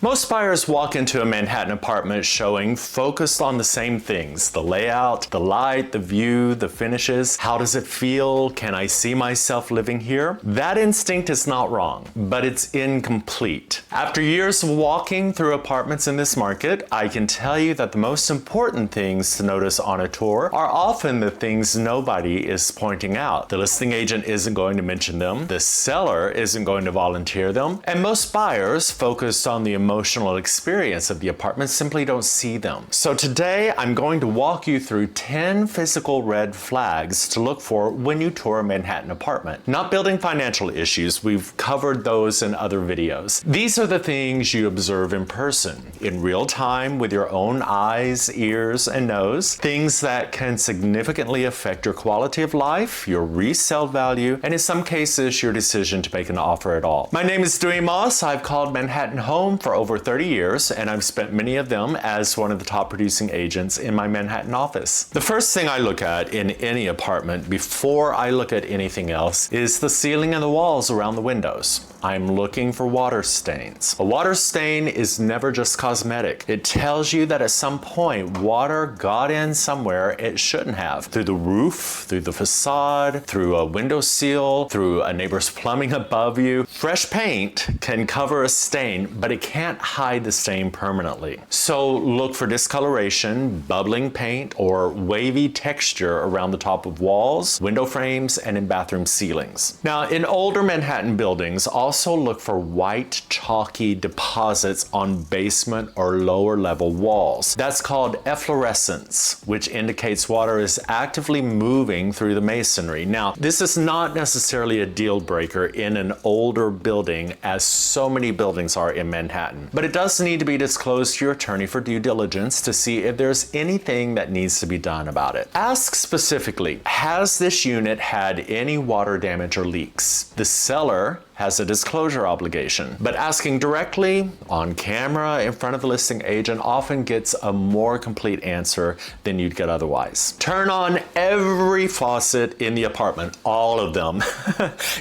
Most buyers walk into a Manhattan apartment showing focused on the same things: the layout, the light, the view, the finishes. How does it feel? Can I see myself living here? That instinct is not wrong, but it's incomplete. After years of walking through apartments in this market, I can tell you that the most important things to notice on a tour are often the things nobody is pointing out. The listing agent isn't going to mention them, the seller isn't going to volunteer them, and most buyers focused on the emotional experience of the apartment simply don't see them. So today I'm going to walk you through 10 physical red flags to look for when you tour a Manhattan apartment. Not building financial issues, we've covered those in other videos. These are the things you observe in person, in real time with your own eyes, ears, and nose. Things that can significantly affect your quality of life, your resale value, and in some cases your decision to make an offer at all. My name is Dewey. I've called Manhattan home for over 30 years, and I've spent many of them as one of the top producing agents in my Manhattan office. The first thing I look at in any apartment before I look at anything else is the ceiling and the walls around the windows. I'm looking for water stains. A water stain is never just cosmetic. It tells you that at some point water got in somewhere it shouldn't have. Through the roof, through the facade, through a window sill, through a neighbor's plumbing above you. Fresh paint can cover a stain, but it can't hide the stain permanently. So look for discoloration, bubbling paint, or wavy texture around the top of walls, window frames, and in bathroom ceilings. Now, in older Manhattan buildings, also look for white, chalky deposits on basement or lower level walls. That's called efflorescence, which indicates water is actively moving through the masonry. Now, this is not necessarily a deal breaker in an older building, as so many buildings are in Manhattan, but it does need to be disclosed to your attorney for due diligence to see if there's anything that needs to be done about it. Ask specifically, has this unit had any water damage or leaks? The seller has a disclosure obligation, but asking directly on camera in front of the listing agent often gets a more complete answer than you'd get otherwise. Turn on every faucet in the apartment, all of them.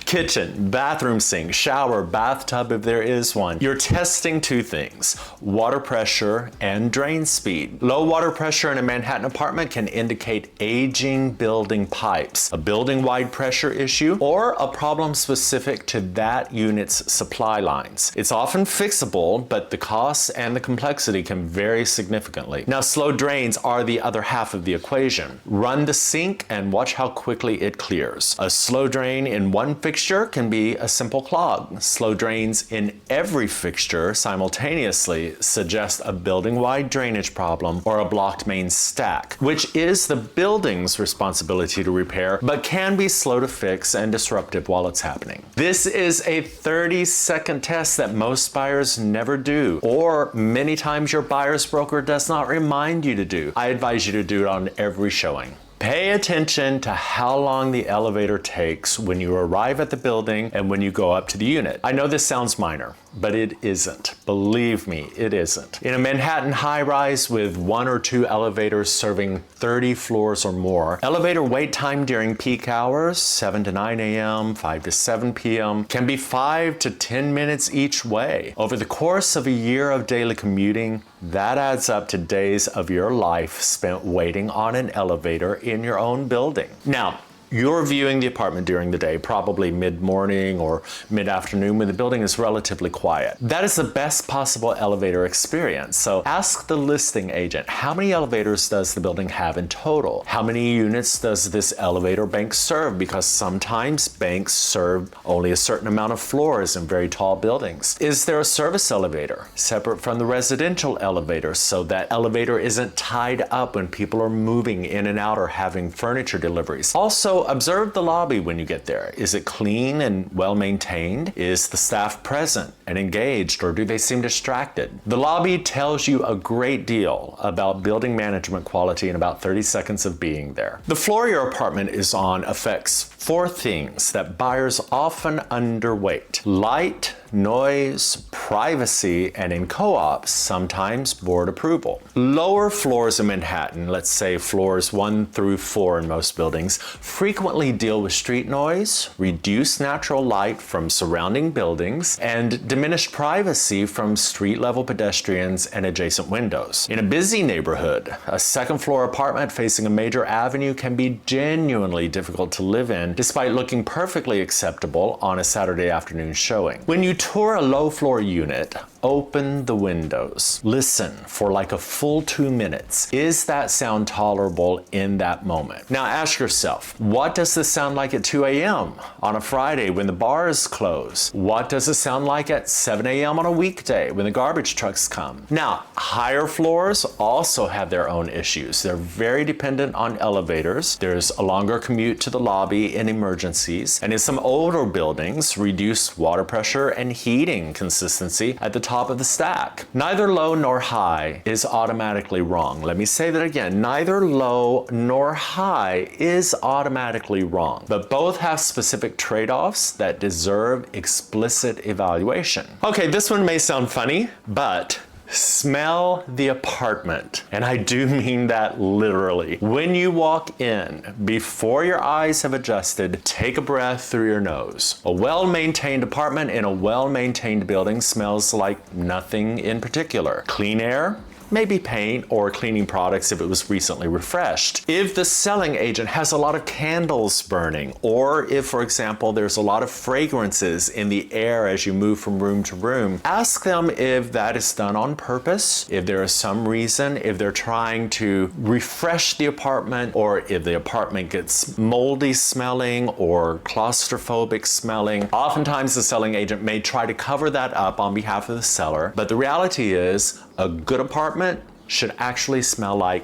Kitchen, bathroom sink, shower, bathtub if there is one. You're testing two things: water pressure and drain speed. Low water pressure in a Manhattan apartment can indicate aging building pipes, a building-wide pressure issue, or a problem specific to that unit's supply lines. It's often fixable, but the costs and the complexity can vary significantly. Now, slow drains are the other half of the equation. Run the sink and watch how quickly it clears. A slow drain in one fixture can be a simple clog. Slow drains in every fixture simultaneously suggest a building-wide drainage problem or a blocked main stack, which is the building's responsibility to repair, but can be slow to fix and disruptive while it's happening. This is a 30-second test that most buyers never do, or many times your buyer's broker does not remind you to do. I advise you to do it on every showing. Pay attention to how long the elevator takes when you arrive at the building and when you go up to the unit. I know this sounds minor, but it isn't. Believe me, it isn't. In a Manhattan high-rise with 1 or 2 elevators serving 30 floors or more, elevator wait time during peak hours, 7 to 9 a.m., 5 to 7 p.m., can be 5 to 10 minutes each way. Over the course of a year of daily commuting, that adds up to days of your life spent waiting on an elevator in your own building. Now, you're viewing the apartment during the day, probably mid-morning or mid-afternoon when the building is relatively quiet. That is the best possible elevator experience. So ask the listing agent, how many elevators does the building have in total? How many units does this elevator bank serve? Because sometimes banks serve only a certain amount of floors in very tall buildings. Is there a service elevator separate from the residential elevator so that elevator isn't tied up when people are moving in and out or having furniture deliveries? Also, observe the lobby when you get there. Is it clean and well maintained? Is the staff present and engaged, or do they seem distracted? The lobby tells you a great deal about building management quality in about 30 seconds of being there. The floor your apartment is on affects 4 things that buyers often underweight: light, noise, privacy, and in co-ops, sometimes board approval. Lower floors in Manhattan, let's say floors 1 through 4 in most buildings, frequently deal with street noise, reduced natural light from surrounding buildings, and diminished privacy from street-level pedestrians and adjacent windows. In a busy neighborhood, a second-floor apartment facing a major avenue can be genuinely difficult to live in, despite looking perfectly acceptable on a Saturday afternoon showing. When you tour a low-floor unit, open the windows. Listen for like a full 2 minutes. Is that sound tolerable in that moment? Now ask yourself, what does this sound like at 2 a.m. on a Friday when the bars close? What does it sound like at 7 a.m. on a weekday when the garbage trucks come? Now, higher floors also have their own issues. They're very dependent on elevators. There's a longer commute to the lobby in emergencies. And in some older buildings, reduced water pressure and heating consistency at the top of the stack. Neither low nor high is automatically wrong. Let me say that again. Neither low nor high is automatically wrong, but both have specific trade-offs that deserve explicit evaluation. Okay, this one may sound funny, but smell the apartment. And I do mean that literally. When you walk in, before your eyes have adjusted, take a breath through your nose. A well-maintained apartment in a well-maintained building smells like nothing in particular. Clean air, maybe paint or cleaning products if it was recently refreshed. If the selling agent has a lot of candles burning, or if, for example, there's a lot of fragrances in the air as you move from room to room, ask them if that is done on purpose, if there is some reason, if they're trying to refresh the apartment, or if the apartment gets moldy smelling or claustrophobic smelling. Oftentimes the selling agent may try to cover that up on behalf of the seller, but the reality is a good apartment should actually smell like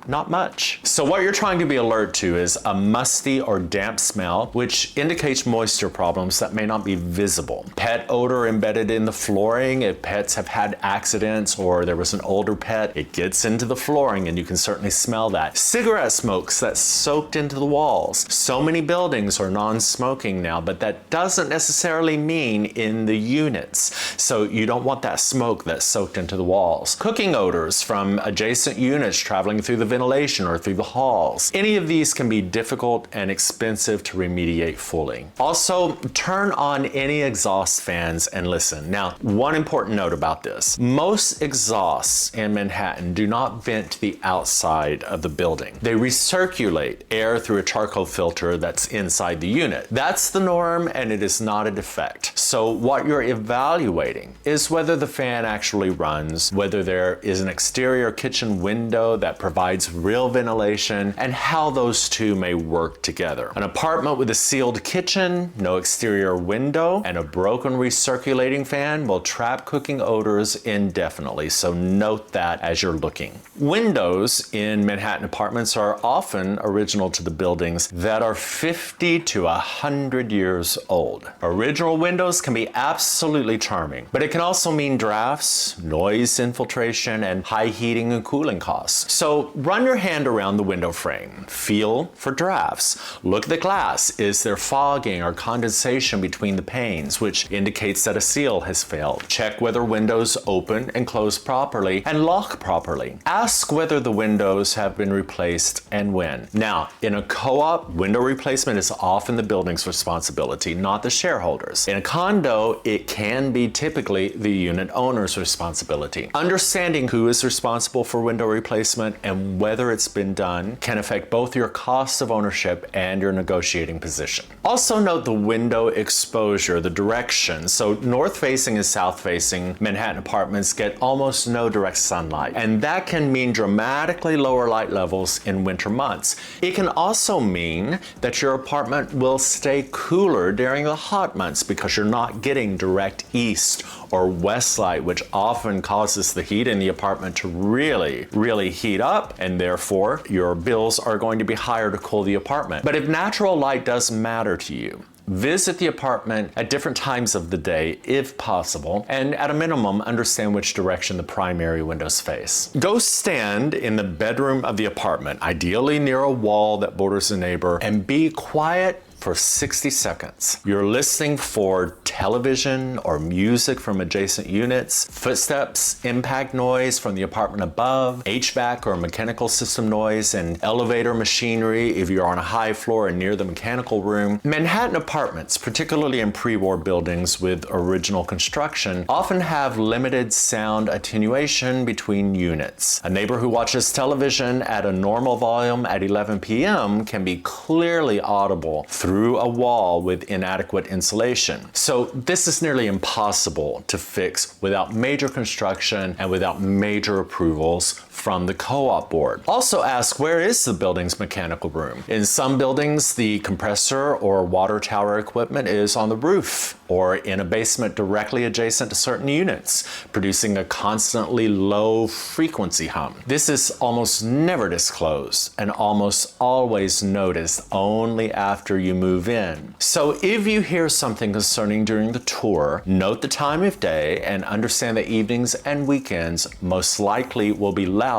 not much. So what you're trying to be alert to is a musty or damp smell, which indicates moisture problems that may not be visible. Pet odor embedded in the flooring. If pets have had accidents or there was an older pet, it gets into the flooring and you can certainly smell that. Cigarette smokes that's soaked into the walls. So many buildings are non-smoking now, but that doesn't necessarily mean in the units. So you don't want that smoke that's soaked into the walls. Cooking odors from adjacent units traveling through the ventilation or through the halls. Any of these can be difficult and expensive to remediate fully. Also, turn on any exhaust fans and listen. Now, one important note about this. Most exhausts in Manhattan do not vent to the outside of the building. They recirculate air through a charcoal filter that's inside the unit. That's the norm and it is not a defect. So what you're evaluating is whether the fan actually runs, whether there is an exterior kitchen window that provides real ventilation, and how those two may work together. An apartment with a sealed kitchen, no exterior window, and a broken recirculating fan will trap cooking odors indefinitely, so note that as you're looking. Windows in Manhattan apartments are often original to the buildings that are 50 to 100 years old. Original windows can be absolutely charming, but it can also mean drafts, noise infiltration, and high heating and cooling costs. So run your hand around the window frame. Feel for drafts. Look at the glass. Is there fogging or condensation between the panes, which indicates that a seal has failed? Check whether windows open and close properly and lock properly. Ask whether the windows have been replaced and when. Now, in a co-op, window replacement is often the building's responsibility, not the shareholders. In a condo, it can be typically the unit owner's responsibility. Understanding who is responsible for window replacement and whether it's been done can affect both your cost of ownership and your negotiating position. Also note the window exposure, the direction. So north-facing and south-facing Manhattan apartments get almost no direct sunlight, and that can mean dramatically lower light levels in winter months. It can also mean that your apartment will stay cooler during the hot months because you're not getting direct east or west light, which often causes the heat in the apartment to really heat up, and therefore your bills are going to be higher to cool the apartment. But if natural light does matter to you, visit the apartment at different times of the day if possible, and at a minimum understand which direction the primary windows face. Go stand in the bedroom of the apartment, ideally near a wall that borders a neighbor, and be quiet for 60 seconds. You're listening for television or music from adjacent units, footsteps, impact noise from the apartment above, HVAC or mechanical system noise, and elevator machinery if you're on a high floor and near the mechanical room. Manhattan apartments, particularly in pre-war buildings with original construction, often have limited sound attenuation between units. A neighbor who watches television at a normal volume at 11 p.m. can be clearly audible through a wall with inadequate insulation. So this is nearly impossible to fix without major construction and without major approvals from the co-op board. Also ask, where is the building's mechanical room? In some buildings, the compressor or water tower equipment is on the roof or in a basement directly adjacent to certain units, producing a constantly low frequency hum. This is almost never disclosed and almost always noticed only after you move in. So if you hear something concerning during the tour, note the time of day and understand that evenings and weekends most likely will be louder.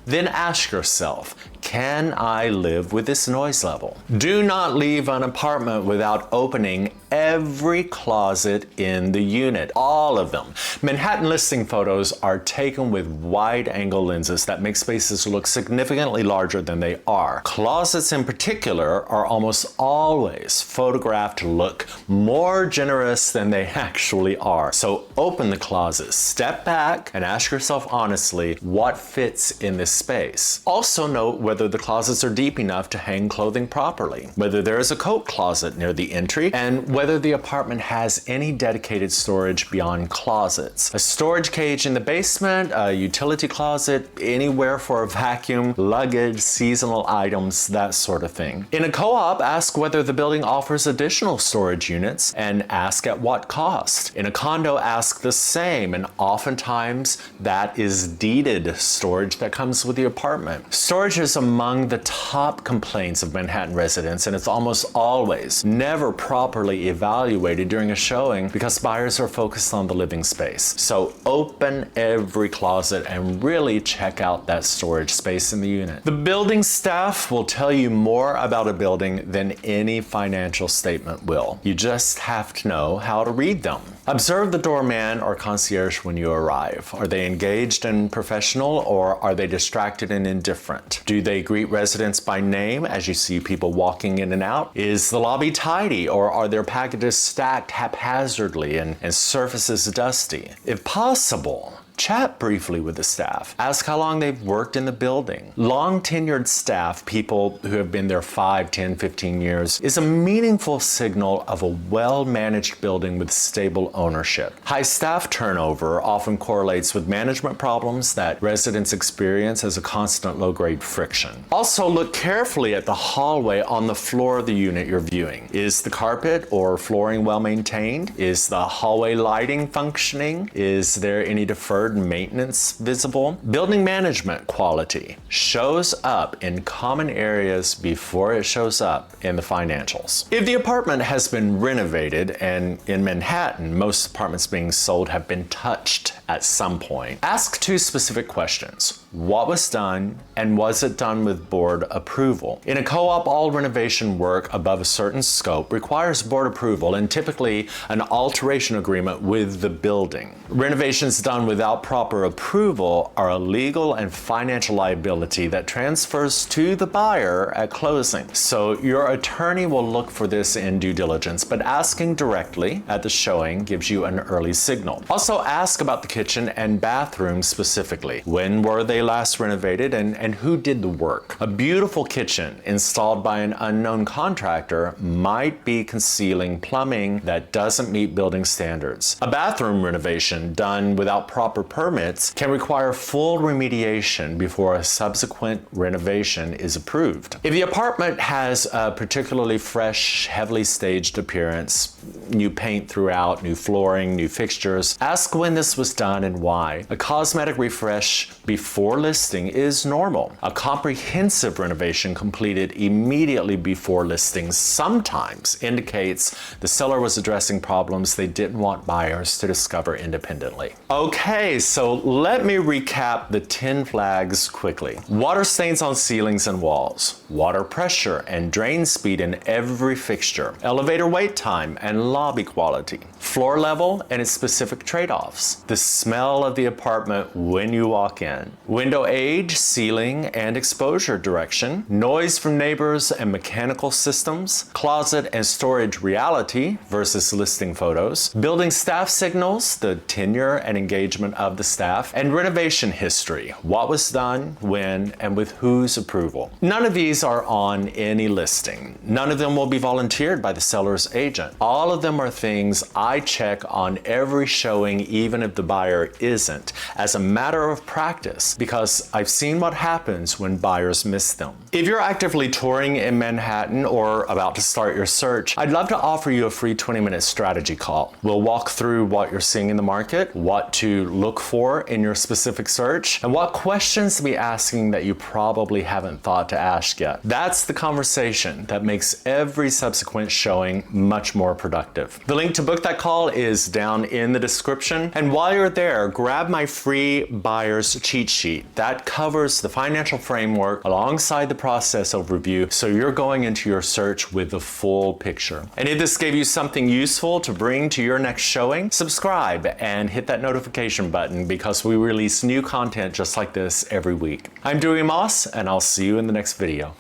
Then ask yourself, can I live with this noise level? Do not leave an apartment without opening every closet in the unit, all of them. Manhattan listing photos are taken with wide-angle lenses that make spaces look significantly larger than they are. Closets in particular are almost always photographed to look more generous than they actually are. So open the closet, step back, and ask yourself honestly, what fits in this space? Also note whether the closets are deep enough to hang clothing properly, whether there is a coat closet near the entry, and whether the apartment has any dedicated storage beyond closets. A storage cage in the basement, a utility closet, anywhere for a vacuum, luggage, seasonal items, that sort of thing. In a co-op, ask whether the building offers additional storage units and ask at what cost. In a condo, ask the same, and oftentimes that is deeded storage that comes with the apartment. Storage is among the top complaints of Manhattan residents, and it's almost always never properly evaluated during a showing because buyers are focused on the living space. So open every closet and really check out that storage space in the unit. The building staff will tell you more about a building than any financial statement will. You just have to know how to read them. Observe the doorman or concierge when you arrive. Are they engaged and professional, or are they distracted and indifferent? Do they greet residents by name as you see people walking in and out? Is the lobby tidy, or are their packages stacked haphazardly and surfaces dusty? If possible, chat briefly with the staff. Ask how long they've worked in the building. Long tenured staff, people who have been there 5, 10, 15 years, is a meaningful signal of a well-managed building with stable ownership. High staff turnover often correlates with management problems that residents experience as a constant low-grade friction. Also, look carefully at the hallway on the floor of the unit you're viewing. Is the carpet or flooring well maintained? Is the hallway lighting functioning? Is there any deferred maintenance visible? Building management quality shows up in common areas before it shows up in the financials. If the apartment has been renovated, and in Manhattan, most apartments being sold have been touched at some point, ask 2 specific questions. What was done, and was it done with board approval? In a co-op, all renovation work above a certain scope requires board approval and typically an alteration agreement with the building. Renovations done without proper approval are a legal and financial liability that transfers to the buyer at closing. So your attorney will look for this in due diligence, but asking directly at the showing gives you an early signal. Also ask about the kitchen and bathroom specifically. When were they last renovated, and who did the work? A beautiful kitchen installed by an unknown contractor might be concealing plumbing that doesn't meet building standards. A bathroom renovation done without proper permits can require full remediation before a subsequent renovation is approved. If the apartment has a particularly fresh, heavily staged appearance, new paint throughout, new flooring, new fixtures. Ask when this was done and why. A cosmetic refresh before listing is normal. A comprehensive renovation completed immediately before listing sometimes indicates the seller was addressing problems they didn't want buyers to discover independently. Okay, so let me recap the 10 flags quickly. Water stains on ceilings and walls. Water pressure and drain speed in every fixture. Elevator wait time and lobby quality. Floor level and its specific trade-offs. The smell of the apartment when you walk in. Window age, ceiling, and exposure direction. Noise from neighbors and mechanical systems. Closet and storage reality versus listing photos. Building staff signals, the tenure and engagement of the staff. And renovation history. What was done, when, and with whose approval. None of these are on any listing. None of them will be volunteered by the seller's agent. All of them are things I check on every showing, even if the buyer isn't, as a matter of practice, because I've seen what happens when buyers miss them. If you're actively touring in Manhattan or about to start your search, I'd love to offer you a free 20-minute strategy call. We'll walk through what you're seeing in the market, what to look for in your specific search, and what questions to be asking that you probably haven't thought to ask yet. That's the conversation that makes every subsequent showing much more productive. The link to book that call is down in the description. And while you're there, grab my free buyer's cheat sheet. That covers the financial framework alongside the process overview, so you're going into your search with the full picture. And if this gave you something useful to bring to your next showing, subscribe and hit that notification button, because we release new content just like this every week. I'm Dewey, and I'll see you in the next video.